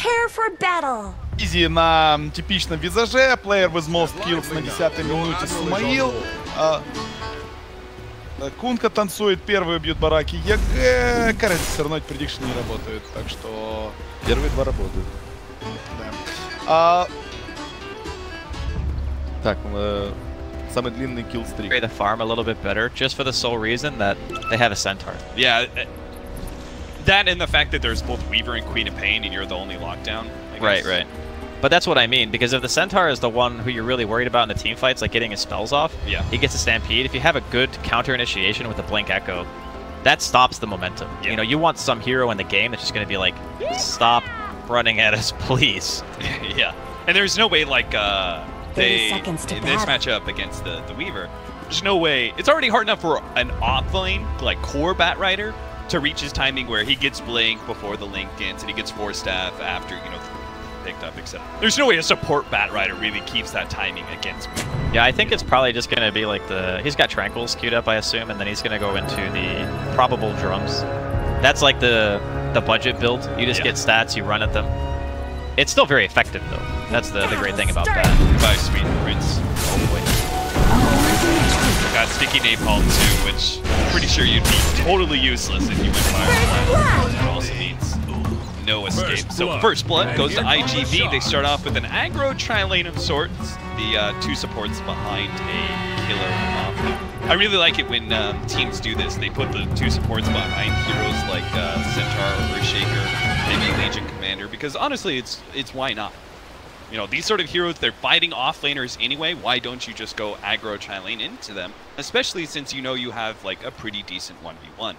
Prepare for battle. Изи на типичном визаже, player with most kills на 10-й минуте Смаил. Кунка танцует, первый бьют бараки ЕГЭ. Кажется, все равно эти предикшены не работают, так что... Первые два работают. Да. Так, самый длинный килл-стрик. The farm a little bit better, just for the sole reason that they have a centaur. Yeah, that and the fact that there's both Weaver and Queen of Pain, and you're the only lockdown. Right, right. But that's what I mean, because if the Centaur is the one who you're really worried about in the team fights, like getting his spells off, yeah, he gets a Stampede. If you have a good counter initiation with the Blink Echo, that stops the momentum. Yeah. You know, you want some hero in the game that's just going to be like, stop running at us, please. Yeah, and there's no way, like, they in this matchup against the Weaver, there's no way. It's already hard enough for an off-lane, like, core Batrider to reach his timing where he gets Blink before the Link dance and he gets Force Staff after, you know, picked up, etc. There's no way a support Batrider really keeps that timing against me. Yeah, I think it's probably just going to be like he's got Tranquils queued up, I assume, and then he's going to go into the probable drums. That's like the budget build. You just get stats, you run at them. It's still very effective, though. That's the great thing about that. Goodbye, sweet prince. Oh, boy. Got Sticky Napalm, too, which I'm pretty sure you'd be totally useless if you went Fire. It also means no escape. So First Blood goes to iG.V. They start off with an aggro tri-lane of sorts. The two supports behind a killer off. I really like it when teams do this. They put the two supports behind heroes like Centaur or Earthshaker, maybe Legion Commander, because honestly, it's why not? You know, these sort of heroes, they're fighting off-laners anyway. Why don't you just go aggro tri-lane into them? Especially since you know you have, like, a pretty decent 1v1.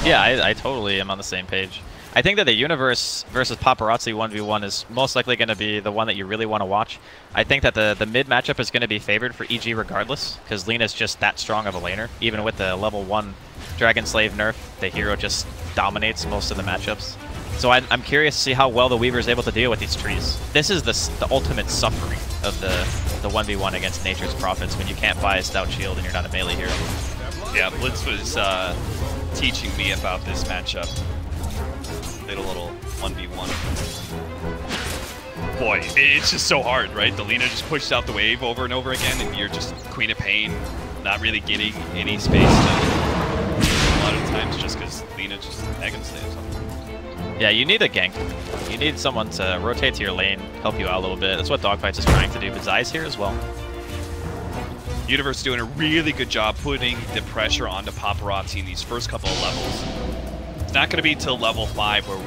Yeah, I totally am on the same page. I think that the Universe versus Paparazzi 1v1 is most likely going to be the one that you really want to watch. I think that the mid matchup is going to be favored for EG regardless, because Lena's just that strong of a laner. Even with the level 1 Dragon Slave nerf, the hero just dominates most of the matchups. So I'm curious to see how well the Weaver is able to deal with these trees. This is the ultimate suffering of the 1v1 against Nature's Prophets when you can't buy a stout shield and you're not a melee hero. Yeah, Blitz was teaching me about this matchup. Did a little 1v1. Boy, it's just so hard, right? The Lina just pushed out the wave over and over again, and you're just Queen of Pain, not really getting any space to a lot of times just because Lina just Megan Slay or something. Yeah, you need a gank. You need someone to rotate to your lane, help you out a little bit. That's what Dogfights is trying to do, but Zai's here as well. Universe doing a really good job putting the pressure onto Paparazzi in these first couple of levels. It's not going to be till level 5 where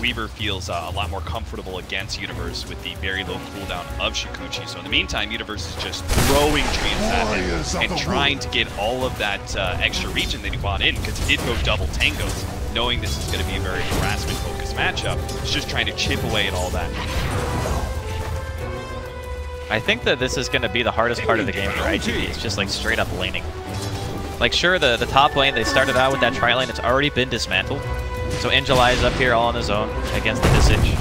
Weaver feels a lot more comfortable against Universe with the very low cooldown of Shikuchi. So in the meantime, Universe is just throwing trees at him and trying to get all of that extra region that he bought in, because he did go double tangos, knowing this is going to be a very harassment-focused matchup. It's just trying to chip away at all that. I think that this is going to be the hardest part of the game for iG.V. It's just like straight up laning. Like, sure, the top lane, they started out with that tri-lane. It's already been dismantled. So Angelai is up here all on his own against the Visage.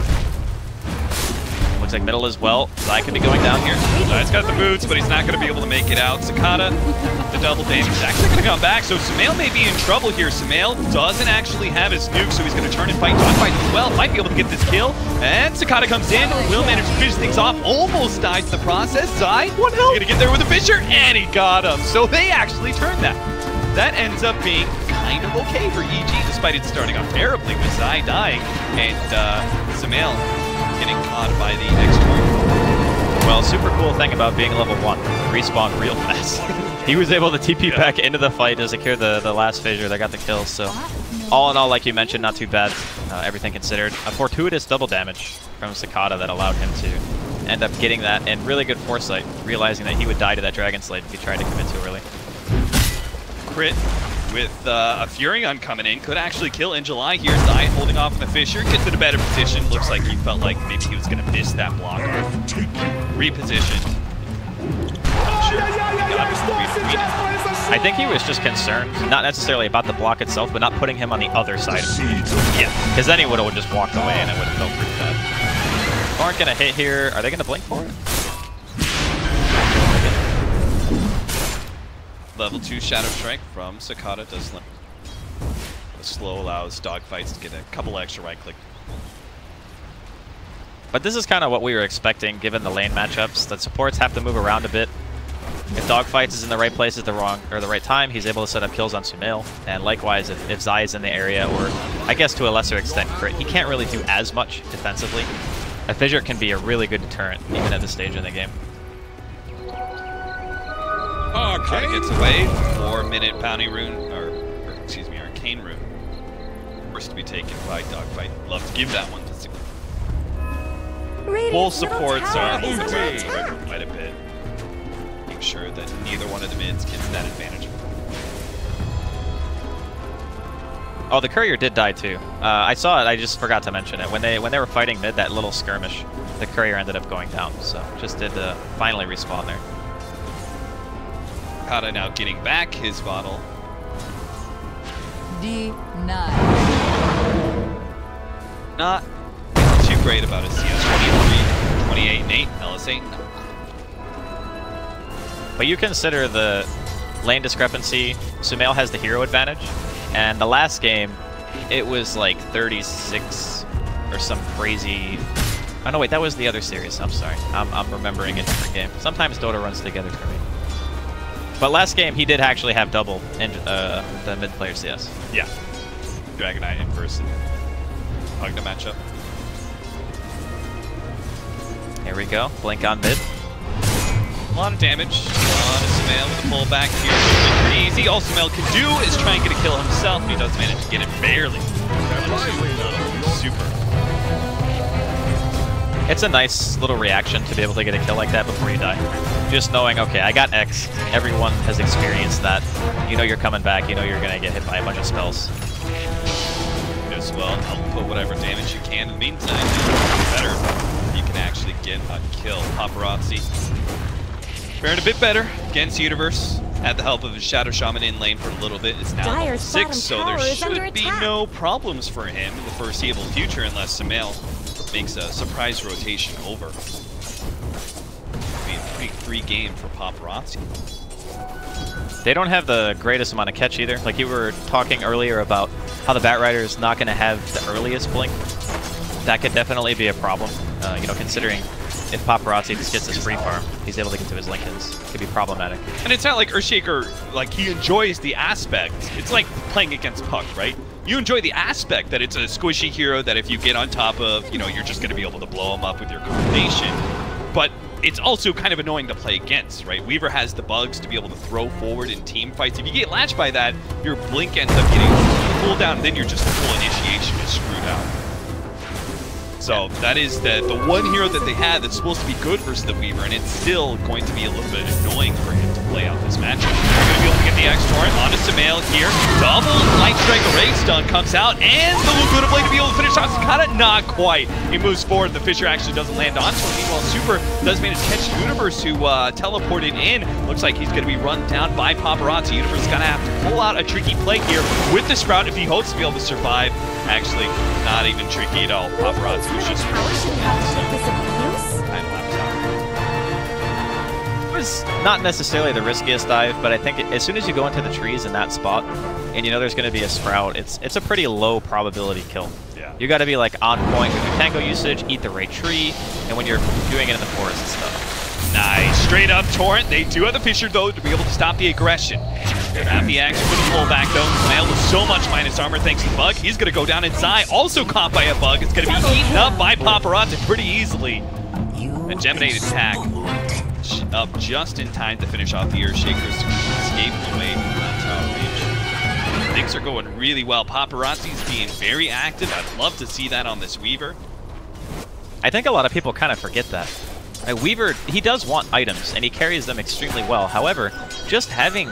Looks like middle as well. Zai could be going down here. Zai's got the boots, but he's not going to be able to make it out. Cicada, the double damage, is actually going to come back. So Sumail may be in trouble here. Sumail doesn't actually have his nuke, so he's going to turn and fight Dogfight as well. Might be able to get this kill. And Cicada comes in, will manage to finish things off. Almost dies in the process. Zai, he's going to get there with a Fisher, and he got him. So they actually turned that. That ends up being kind of okay for EG, despite it starting off terribly with Zai dying and Sumail getting caught by the X-Torn. Well, super cool thing about being level 1, respawn real fast. He was able to TP back into the fight to secure the last fissure that got the kill, so all in all, like you mentioned, not too bad, everything considered. A fortuitous double damage from Cicada that allowed him to end up getting that, and really good foresight, realizing that he would die to that Dragon Slave if he tried to commit too early. Crit with a Furion coming in. Could actually kill Angelai here. Zai holding off on the Fisher. Gets in a better position. Looks like he felt like maybe he was going to miss that block. Repositioned. I think he was just concerned, not necessarily about the block itself, but not putting him on the other side of the field. Yeah. Because then he would have just walked away and it would have felt pretty bad. Aren't going to hit here. Are they going to blink for it? Level 2 Shadow Strike from Cicada does limit. The slow allows Dogfights to get a couple extra right click But this is kind of what we were expecting given the lane matchups. That supports have to move around a bit. If Dogfights is in the right place at the right time, he's able to set up kills on Sumail. And likewise, if Zai is in the area, or I guess to a lesser extent Crit, he can't really do as much defensively. A Fissure can be a really good deterrent, even at this stage in the game. Kai gets away. 4-minute bounty rune, or excuse me, arcane rune. First to be taken by Dogfight. Love to give that one to Sigma. Both supports are moving around the river quite a bit. Make sure that neither one of the mids gets that advantage. Oh, the courier did die too. I saw it, I just forgot to mention it. When they were fighting mid, that little skirmish, the courier ended up going down, so just did finally respawn there. Kata now getting back his bottle. D9. Not too great about his CS. 23, 28, and 8. LS8. But you consider the lane discrepancy. Sumail has the hero advantage, and the last game, it was like 36 or some crazy. Oh no, wait, that was the other series. I'm sorry. I'm remembering a different game. Sometimes Dota runs together for me. But last game, he did actually have double in the mid player CS. Yeah. Dragonite in person. Hugna matchup. Here we go. Blink on mid. A lot of damage. A lot of Sumail with a pullback here. Pretty easy. All Sumail can do is try and get a kill himself, and he does manage to get it barely. Super. It's a nice little reaction to be able to get a kill like that before you die. Just knowing, okay, I got X. Everyone has experienced that. You know you're coming back. You know you're going to get hit by a bunch of spells. As well, output whatever damage you can. In the meantime, better. You can actually get a kill. Paparazzi faring a bit better against Universe. Had the help of his Shadow Shaman in lane for a little bit. It's now level 6, so there should be no problems for him in the foreseeable future unless Sumail makes a surprise rotation over. Be a pretty free game for Paparazzi. They don't have the greatest amount of catch either. Like you were talking earlier about how the Batrider is not going to have the earliest blink. That could definitely be a problem. You know, considering if Paparazzi just gets his free farm, he's able to get to his Lincolns. It could be problematic. And it's not like Earthshaker, like, he enjoys the aspect. It's like playing against Puck, right? You enjoy the aspect that it's a squishy hero that if you get on top of, you know, you're just going to be able to blow him up with your combination. But it's also kind of annoying to play against, right? Weaver has the bugs to be able to throw forward in team fights. If you get latched by that, your blink ends up getting pulled down, and then you're just full initiation is screwed out. So that is the one hero that they had that's supposed to be good versus the Weaver, and it's still going to be a little bit annoying for him to play out this matchup. They're going to be able to get the X-Torrent onto Sumail here. Double Light Strike Array Stun comes out, and the Laguna Blade to be able to finish off Sakata. Not quite. He moves forward. The Fissure actually doesn't land onto him. Meanwhile, Super does manage to catch Universe, who teleported in. Looks like he's going to be run down by Paparazzi. Universe is going to have to pull out a tricky play here with the Sprout if he hopes to be able to survive. Actually, not even tricky at all. Paparazzi was just time lapse out. It was not necessarily the riskiest dive, but I think as soon as you go into the trees in that spot, and you know there's going to be a Sprout, it's a pretty low probability kill. Yeah. You got to be like on point with your tango usage, eat the right tree, and when you're doing it in the forest and stuff. Nice. Straight up Torrent. They do have the Fissure, though, to be able to stop the aggression. They're at the action with a pullback, though. Sumail with so much minus armor thanks to the bug. He's going to go down inside. Also caught by a bug. It's going to be eaten up by Paparazzi pretty easily. A Geminated attack up just in time to finish off the Earthshakers to escape away from that tower range. Things are going really well. Paparazzi's being very active. I'd love to see that on this Weaver. I think a lot of people kind of forget that. Weaver, he does want items, and he carries them extremely well. However, just having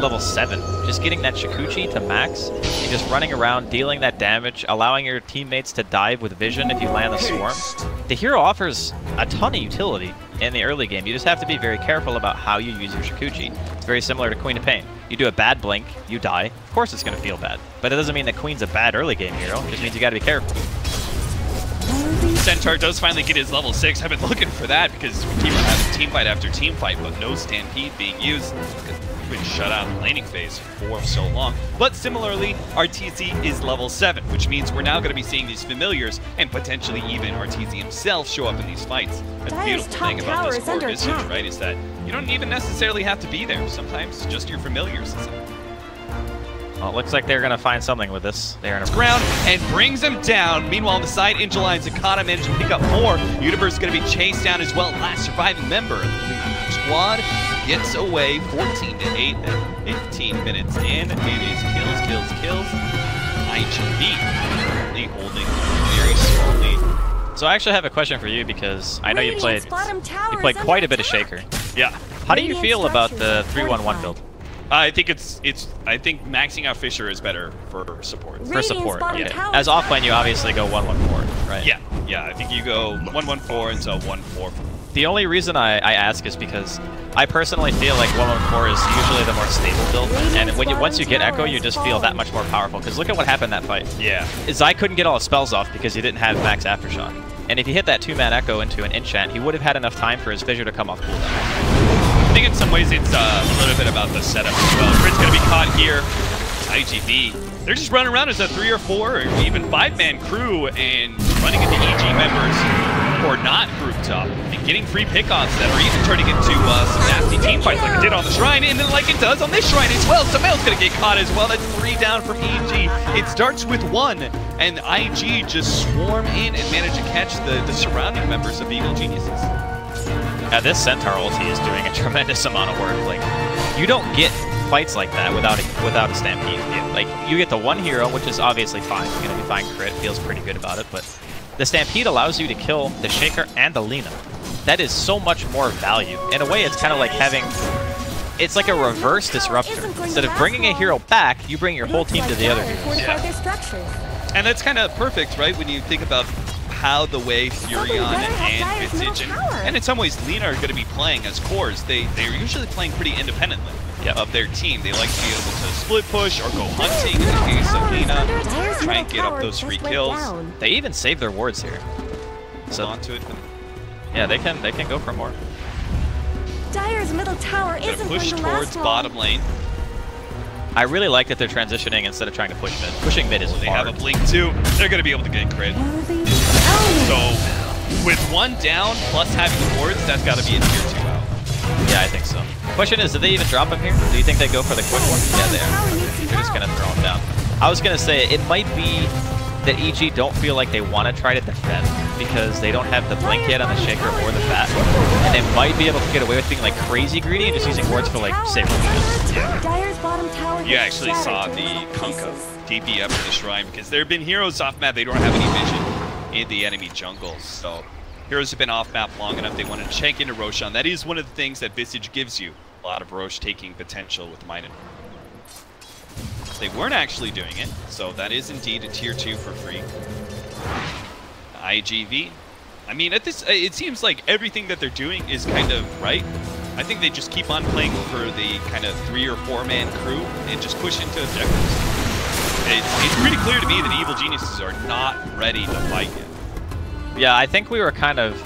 level 7, just getting that Shikuchi to max, and just running around, dealing that damage, allowing your teammates to dive with vision if you land a swarm. The hero offers a ton of utility in the early game. You just have to be very careful about how you use your Shikuchi. It's very similar to Queen of Pain. You do a bad blink, you die. Of course it's going to feel bad. But it doesn't mean that Queen's a bad early game hero. It just means you got to be careful. Centaur does finally get his level 6. I've been looking for that because we keep having team fight after team fight, but no Stampede being used. We've been shut out in the laning phase for so long. But similarly, RTZ is level 7, which means we're now going to be seeing these familiars and potentially even RTZ himself show up in these fights. The beautiful thing about this core Visage, right, is that you don't even necessarily have to be there. Sometimes just your familiars is enough. Well, it looks like they're going to find something with this. They're in a ground and brings him down. Meanwhile, on the side, Angela and Zakata manage to pick up more. Universe is going to be chased down as well. Last surviving member of the squad gets away 14 to 8 at 15 minutes in. It is kills. iG.V holding very slowly. So I actually have a question for you because I know you played quite a bit of Shaker. Yeah. How do you feel about the 3-1-1 build? I think I think maxing out Fisher is better for support. For support, yeah. As offlane, you obviously go 1-1-4, right? Yeah. I think you go 1-1-4 and so 1-4. The only reason I ask is because I personally feel like 1-1-4 is usually the more stable build, and once you get Echo, you just feel that much more powerful. Because look at what happened in that fight. Yeah. Zai couldn't get all his spells off because he didn't have max Aftershock. And if he hit that 2-man Echo into an enchant, he would have had enough time for his Fissure to come off cooldown. I think in some ways it's a little bit about the setup as well. Crit's going to be caught here. iG.V, they're just running around as a 3 or 4 or even 5-man crew and running into EG members who are not grouped up and getting free pickoffs that are even turning into some nasty team fights like it did on the Shrine and then like it does on this Shrine as well. Samael's going to get caught as well. That's 3 down from EG. It starts with 1 and iG just swarm in and manage to catch the surrounding members of Evil Geniuses. This Centaur ulti is doing a tremendous amount of work. Like, you don't get fights like that without a Stampede. Like, you get the one hero, which is obviously fine. You're gonna be fine crit, feels pretty good about it, but the Stampede allows you to kill the Shaker and the Lina. That is so much more value. In a way, it's kind of like having... It's like a reverse disruptor. Instead of bringing a hero back, you bring your whole team to the other heroes. Yeah. And that's kind of perfect, right, when you think about how the way Furion and Visage and in some ways Lina are going to be playing as cores. They're usually playing pretty independently of their team. They like to be able to split push or go hunting in the case of Lina, try and get up those free kills. They even save their wards here. So onto it. Yeah, they can go for more. Dire's middle tower isn't going to last long. Push towards bottom lane. I really like that they're transitioning instead of trying to push mid. Pushing mid is hard. They have a blink too. They're going to be able to get crit. So, with 1 down plus having the wards, that's got to be a tier 2 out. Yeah, I think so. Question is, did they even drop him here? Do you think they go for the quick one? Yeah, they are. They're just going to throw him down. I was going to say, it might be that EG don't feel like they want to try to defend because they don't have the blink yet on the Shaker or the Bat. And they might be able to get away with being like crazy greedy and just using wards for like safe moves. Yeah. You actually saw the Kunkka TP up to the Shrine because there have been heroes off map, they don't have any vision in the enemy jungle. So heroes have been off map long enough, they want to check into Roshan. That is one of the things that Visage gives you. A lot of Rosh taking potential with Minot. They weren't actually doing it, so that is indeed a tier 2 for free. iG.V, I mean, at this, it seems like everything that they're doing is kind of right. I think they just keep on playing for the kind of 3 or 4-man crew and just push into objectives. It's pretty clear to me that Evil Geniuses are not ready to fight yet. Yeah, I think we were kind of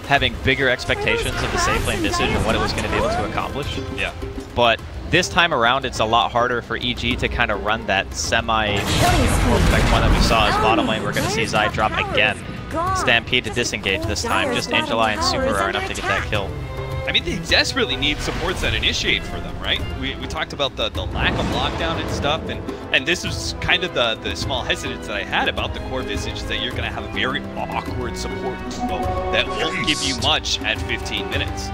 having bigger expectations of the safe lane Visage and what it was going to be able to accomplish. Yeah. But this time around, it's a lot harder for EG to kind of run that semi-perfect one that we saw as bottom lane. We're going to see Zai drop again. Stampede to disengage this time. Just Angela and Super are enough to get that kill. I mean, they desperately need supports that initiate for them, right? We talked about the lack of lockdown and stuff, and this was kind of the small hesitance that I had about the core Visage, that you're going to have a very awkward support that won't give you much at 15 minutes.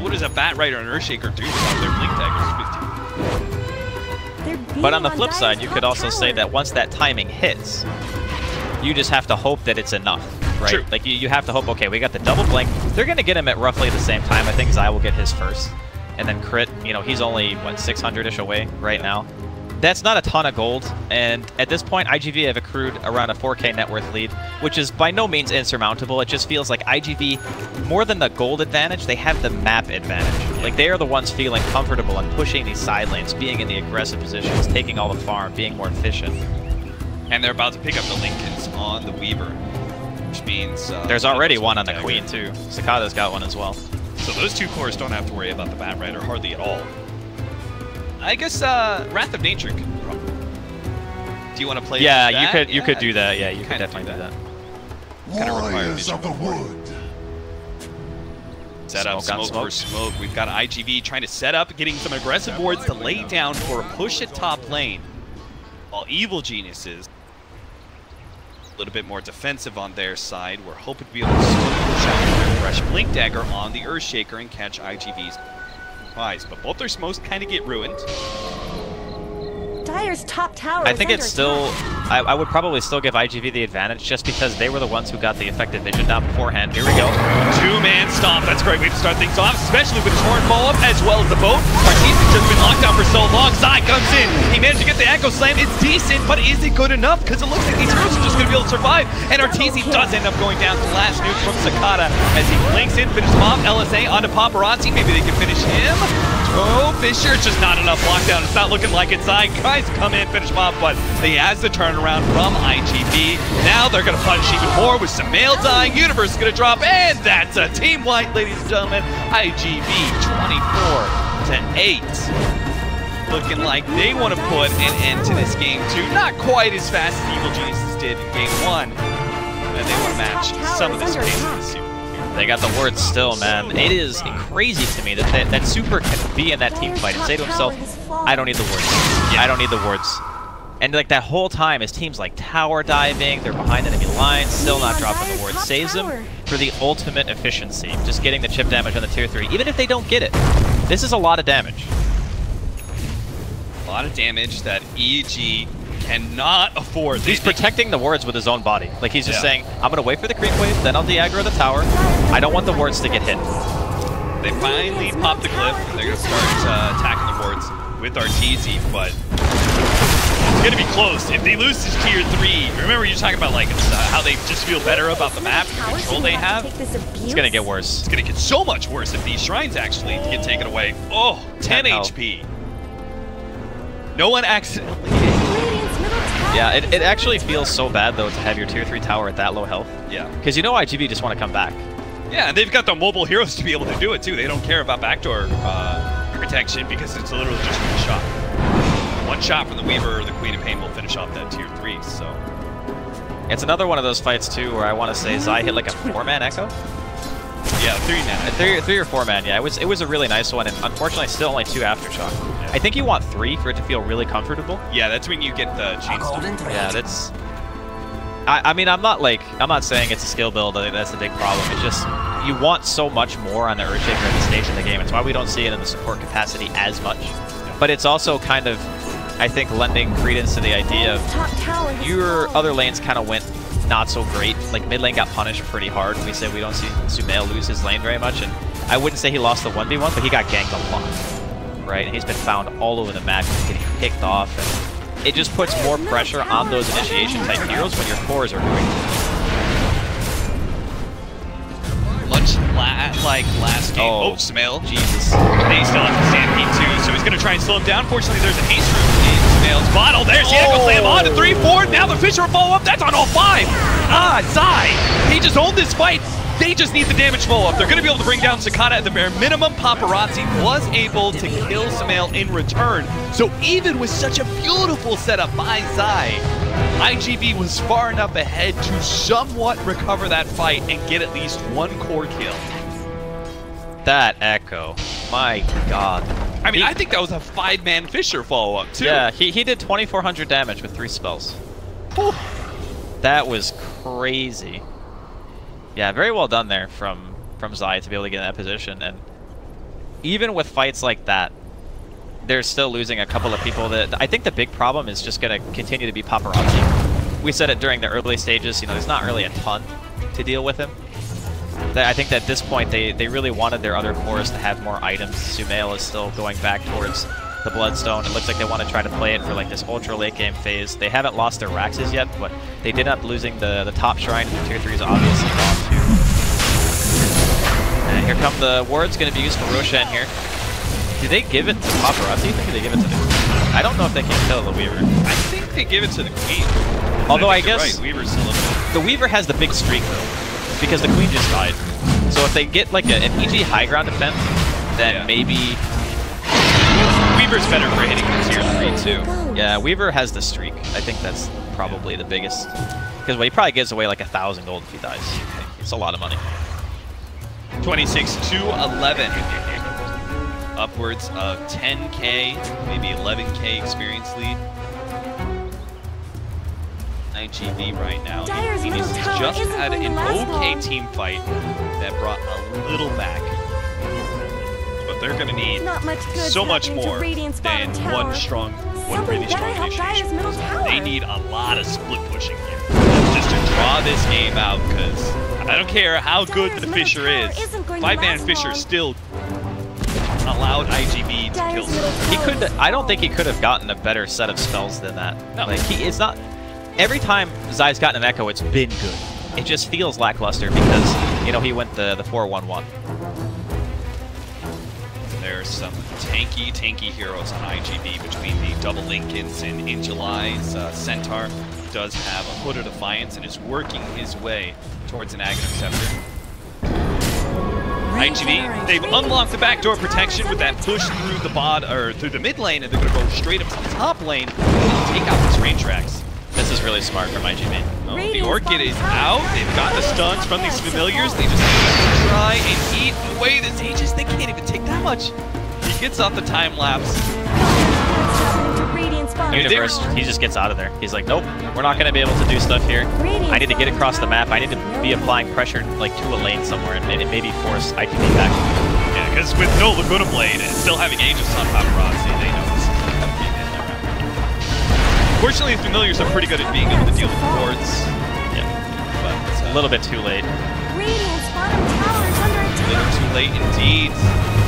What does a Bat Rider and Earthshaker do without their blink daggers 15? But on the flip side, you could also say that once that timing hits, you just have to hope that it's enough, right? True. Like you have to hope, okay, we got the double blink. They're going to get him at roughly the same time. I think Zai will get his first. And then Crit, you know, he's only, what, 600-ish away right now. That's not a ton of gold, and at this point, iG.V have accrued around a 4K net worth lead, which is by no means insurmountable. It just feels like iG.V, more than the gold advantage, they have the map advantage. Like, they are the ones feeling comfortable and pushing these side lanes, being in the aggressive positions, taking all the farm, being more efficient. And they're about to pick up the Lincolns on the Weaver. which means... There's already one on the Queen, too. Cicada's got one as well. So those two cores don't have to worry about the Bat Rider hardly at all. I guess Wrath of Nature could probably... Do you want to play Yeah, that? you could do that. Yeah, you could definitely do that. Kind of require Warriors of the wood. Set up Smoke on smoke for smoke. We've got iG.V trying to set up, getting some aggressive wards to lay down for a push at top lane. While Evil Geniuses a little bit more defensive on their side. We're hoping to be able to shout their fresh Blink Dagger on the Earthshaker and catch iG.V's eyes. But both their smokes kind of get ruined. Dire's top tower I is think under it's still... I would probably still give iG.V the advantage just because they were the ones who got the effective vision down beforehand. Here we go. Two-man stomp. That's a great way to start things off, especially with his horn follow-up as well as the boat. Arteezy's just been locked down for so long. Zai comes in. He managed to get the Echo Slam. It's decent, but is it good enough? Because it looks like these heroes are just going to be able to survive. And Arteezy does end up going down to the last nuke from Cicada as he blinks in, finishes him off. LSA onto Paparazzi. Maybe they can finish him. Oh, Fisher, just not enough lockdown. It's not looking like it. Zai guys come in, finish him off, but he has the turnaround from iG.V. Now they're going to punish even more with some male dying. Universe is going to drop, and that's a team wipe, ladies and gentlemen. iG.V 24-8. Looking like they want to put an end to this game too. Not quite as fast as Evil Geniuses did in game one, and they want to match some of this pace in the Super. They got the words still, man. It is crazy to me that that Super can be in that team fight and say to himself, I don't need the words. Yeah. I don't need the words. And like that whole time, his team's like tower diving, they're behind enemy lines, still not dropping the words. Saves him for the ultimate efficiency, just getting the chip damage on the tier 3, even if they don't get it. This is a lot of damage. A lot of damage that EG cannot afford. He's protecting the wards with his own body. Like he's just saying, I'm gonna wait for the creep wave, then I'll de-aggro the tower. I don't want the wards to get hit. They finally pop the cliff, and they're gonna start attacking the wards with Arteezy, but it's gonna be close. If they lose this tier 3, remember you're talking about like how they just feel better about the map, the control they have. It's gonna get worse. It's gonna get so much worse if these shrines actually get taken away. Oh, 10 HP. No one accidentally. Yeah, it actually feels so bad though to have your tier 3 tower at that low health. Yeah. Because you know iG.V just want to come back. Yeah, and they've got the mobile heroes to be able to do it too. They don't care about backdoor protection because it's literally just one shot. One shot from the Weaver or the Queen of Pain will finish off that tier 3, so. It's another one of those fights too where I want to say Zai hit like a 4-man Echo. Yeah, 3-man. 3 or 4-man, yeah. It was a really nice one, and unfortunately still only 2 Aftershock. Yeah. I think you want 3 for it to feel really comfortable. Yeah, that's when you get the chain stone. Yeah, that's... I mean, I'm not saying it's a skill build, I think that's the big problem. It's just, you want so much more on the Earthshaker at this stage in the game. It's why we don't see it in the support capacity as much. Yeah. But it's also kind of, I think, lending credence to the idea of your other lanes kind of went not so great. Like mid lane got punished pretty hard. We said we don't see Sumail lose his lane very much, and I wouldn't say he lost the 1v1, but he got ganked a lot, right? And he's been found all over the map, getting picked off, and it just puts more pressure on those initiation type heroes when your cores are doing much like last game. Oh, Sumail. Jesus. They still have to stampede too, so he's going to try and slow him down. Fortunately, there's a haste room in Sumail's bottle. There's the Echo Slam on to 3-4. Now the Fisher will follow up. That's on all 5. Zai. He just owned this fight. They just need the damage follow-up. They're going to be able to bring down Cicada at the bare minimum. Paparazzi was able to kill Sumail in return. So even with such a beautiful setup by Zai, iG.V was far enough ahead to somewhat recover that fight and get at least 1 core kill. That Echo. My god. I mean, I think that was a 5-man Fisher follow-up, too. Yeah, he did 2,400 damage with 3 spells. Whew. That was crazy. Yeah, very well done there from Zai to be able to get in that position. And even with fights like that, they're still losing a couple of people. That I think the big problem is just going to continue to be Paparazzi. We said it during the early stages, you know, there's not really a ton to deal with him. I think that at this point, they really wanted their other cores to have more items. Sumail is still going back towards the Bloodstone. It looks like they want to try to play it for like this ultra late game phase. They haven't lost their Raxes yet, but they did end up losing the top shrine. The tier 3 is obviously gone too. And here come the wards, going to be used for Roshan here. Do they give it to Paparazzi? I think they give it to the Queen. I don't know if they can kill the Weaver. I think they give it to the Queen. Although I think you're guess right, Weaver's still up the Weaver has the big streak though, because the Queen just died. So if they get like an EG high ground defense, then maybe Weaver's better for hitting the tier 3 too. yeah, Weaver has the streak. I think that's probably the biggest, because he probably gives away like 1,000 gold if he dies. It's a lot of money. 26 to 11. Upwards of 10k, maybe 11k experience lead. iG.V right now. Dyer's He's middle tower just isn't had going to an last okay long. team fight that brought a little back. But they're going to need Not much good so much happening to more Radiant's than bottom tower. one really Somebody strong better help Dyer's initiation. middle tower. They need a lot of split pushing here just to draw this game out, because I don't care how good Dyer's the middle Fisher tower is. isn't going to 5-man last Fisher long. still allowed iG.V to Dyer's kill middle someone. He tower could. I don't think he could have gotten a better set of spells than that. No. Like it's not. Every time Zai's gotten an Echo, it's been good. It just feels lackluster because, you know, he went the 4-1-1. There's some tanky heroes on iG.V between the double Lincolns and in July's Centaur does have a Hood of Defiance and is working his way towards an Aghanim Scepter. iG.V, they've unlocked the backdoor protection with that push through the through the mid lane, and they're going to go straight up to the top lane and take out these rain tracks. This is really smart from iG.V. Oh, the Orchid is out. They've got the stuns from these familiars. They just need to try and eat away the Aegis. They can't even take that much. He gets off the time lapse. Universe, he just gets out of there. He's like, nope, we're not going to be able to do stuff here. I need to get across the map. I need to be applying pressure like to a lane somewhere and maybe force iG.V back. Yeah, because with no Laguna Blade and still having Aegis on Paparazzi, they know this is going to be in there. Fortunately, the familiars are pretty good at being able to deal with the wards. Yeah, But a little bit too late. Radiant's bottom tower is under a attack. little too late indeed.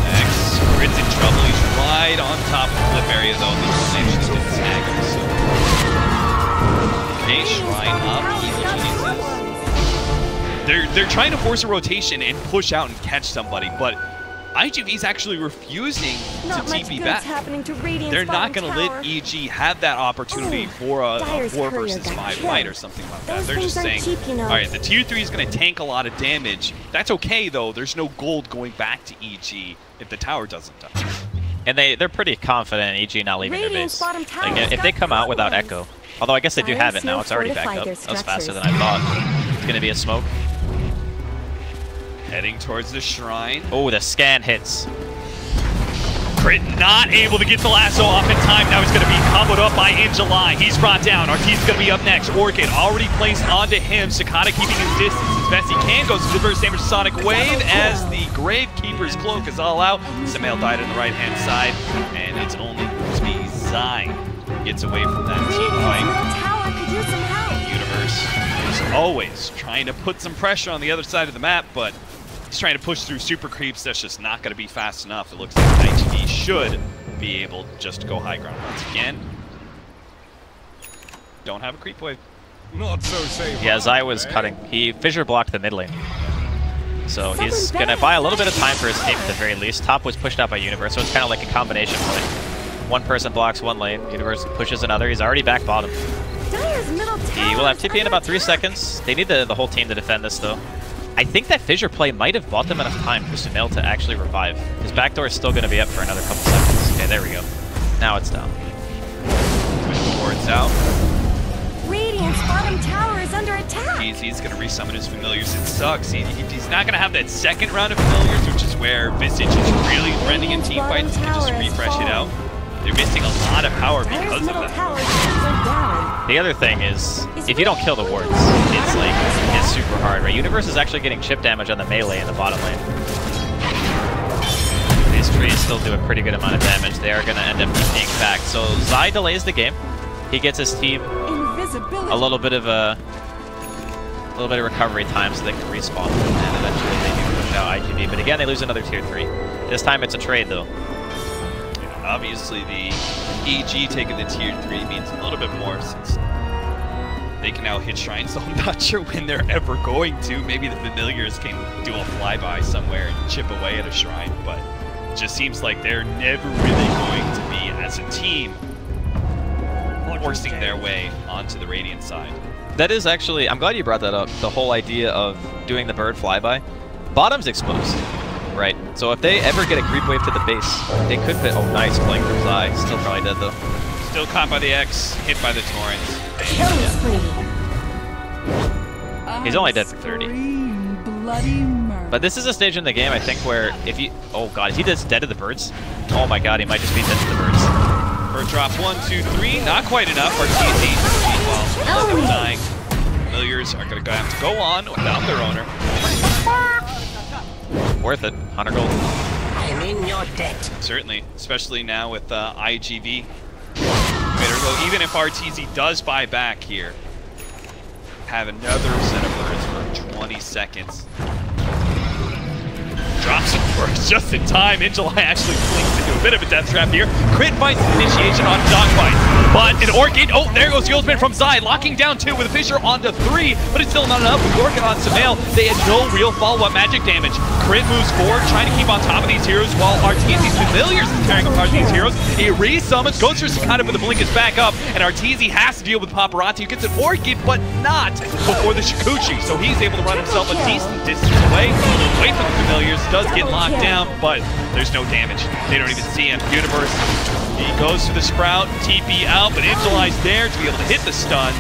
X, Grid's in trouble. He's right on top of the flip area, though. The Ascension didn't snag him, so. Okay, Shrine up. They're trying to force a rotation and push out and catch somebody, but iG.V's actually refusing to TP back. They're not going to let EG have that opportunity for a 4 versus 5 fight or something like that. They're just saying, all right, the tier 3 is going to tank a lot of damage. That's okay, though. There's no gold going back to EG if the tower doesn't die. And they're pretty confident in EG not leaving their base. Like, if they come out without Echo, although I guess they do have it now, it's already backed up. That was faster than I thought. It's going to be a smoke. Heading towards the shrine. Oh, the scan hits. Crit not able to get the lasso off in time. Now he's going to be comboed up by In July. He's brought down. Artee's going to be up next. Orchid already placed onto him. Sakata keeping his distance as best he can. Goes to the first damage Sonic Wave as the Gravekeeper's cloak is all out. Samael died on the right-hand side. And it's only going to be Zai gets away from that team fight. Universe is always trying to put some pressure on the other side of the map, but he's trying to push through super creeps. That's just not going to be fast enough. It looks like iG.V should be able just to go high ground once again. Don't have a creep wave. Not so safe. Yeah, Zai was cutting. He fissure blocked the mid lane. So he's going to buy a little bit of time for escape at the very least. Top was pushed out by Universe, so it's kind of like a combination play. One person blocks one lane, Universe pushes another. He's already back bottom. He will have TP in about 3 seconds. They need the whole team to defend this, though. I think that fissure play might have bought them enough time for Sumail to actually revive. His backdoor is still going to be up for another couple seconds. Okay, there we go. Now it's down. Wards out. Radiant's bottom tower is under attack. He's going to resummon his familiars. It sucks. He's not going to have that second round of familiars, which is where Visage is really trending in team fights. You can just refresh it out. They're missing a lot of power because of that. The other thing is, if you don't kill the wards, it's super hard, right? Universe is actually getting chip damage on the melee in the bottom lane. These trees still do a pretty good amount of damage. They are going to end up being back. So Zai delays the game. He gets his team a little bit of recovery time so they can respawn, and eventually they do push out iG.V. But again, they lose another tier 3. This time it's a trade, though. Obviously, the EG taking the tier 3 means a little bit more since they can now hit shrines, so I'm not sure when they're ever going to. Maybe the familiars can do a flyby somewhere and chip away at a shrine, but it just seems like they're never really going to be, as a team, forcing their way onto the Radiant side. That is actually, I'm glad you brought that up, the whole idea of doing the bird flyby. Bottom's exposed, right? So if they ever get a creep wave to the base, they could fit, oh nice, playing from Zai, still probably dead though. Still caught by the X, hit by the Torrents. Killing spree. He's only dead for 30. But this is a stage in the game, I think, where if you, oh god, if he does dead to the birds, oh my god, he might just be dead to the birds. Bird drop 1, 2, 3, not quite enough. RTZ while they're dying. Familiars are going to have to go on without their owner. Worth it, 100 gold. I'm in your debt. Certainly, especially now with iG.V. Even if RTZ does buy back here, have another set of birds for 20 seconds. Drops some birds just in time. Injuly actually flinks into a bit of a death trap here. Crit finds initiation on Dogfight, but an Orchid, oh, there goes the ultimate from Zai, locking down 2 with a Fissure onto 3, but it's still not enough. With Orchid on Sumail, they had no real follow-up magic damage. Crit moves forward, trying to keep on top of these heroes while RTZ's Familiars is tearing apart these heroes. He resummons, goes for Cicada, but the blink is back up, and RTZ has to deal with Paparazzi, who gets an Orchid, but not before the Shikuchi, so he's able to run himself a decent distance away from the Familiars. Does get locked down, but there's no damage. They don't even see him. Universe, he goes to the Sprout, TP out, but Injuly's there to be able to hit the stuns.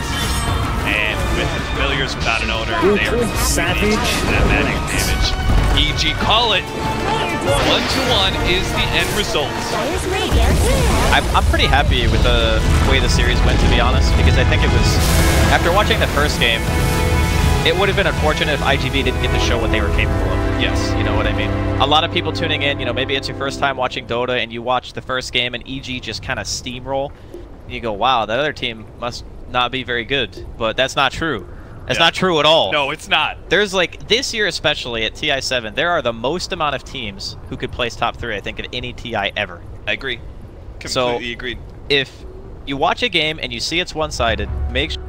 And with the Familiars without an owner, they are savage. That magic damage. EG call it. 1-1 is the end result. I'm pretty happy with the way the series went, to be honest, because I think it was, after watching the first game, it would have been unfortunate if iG.V didn't get to show what they were capable of. Yes. You know what I mean? A lot of people tuning in, you know, maybe it's your first time watching Dota and you watch the first game and EG just kind of steamroll. And you go, wow, that other team must not be very good. But that's not true. That's not true at all. No, it's not. There's like, this year especially at TI7, there are the most amount of teams who could place top 3, I think, at any TI ever. I agree. Completely agreed. If you watch a game and you see it's one-sided, make sure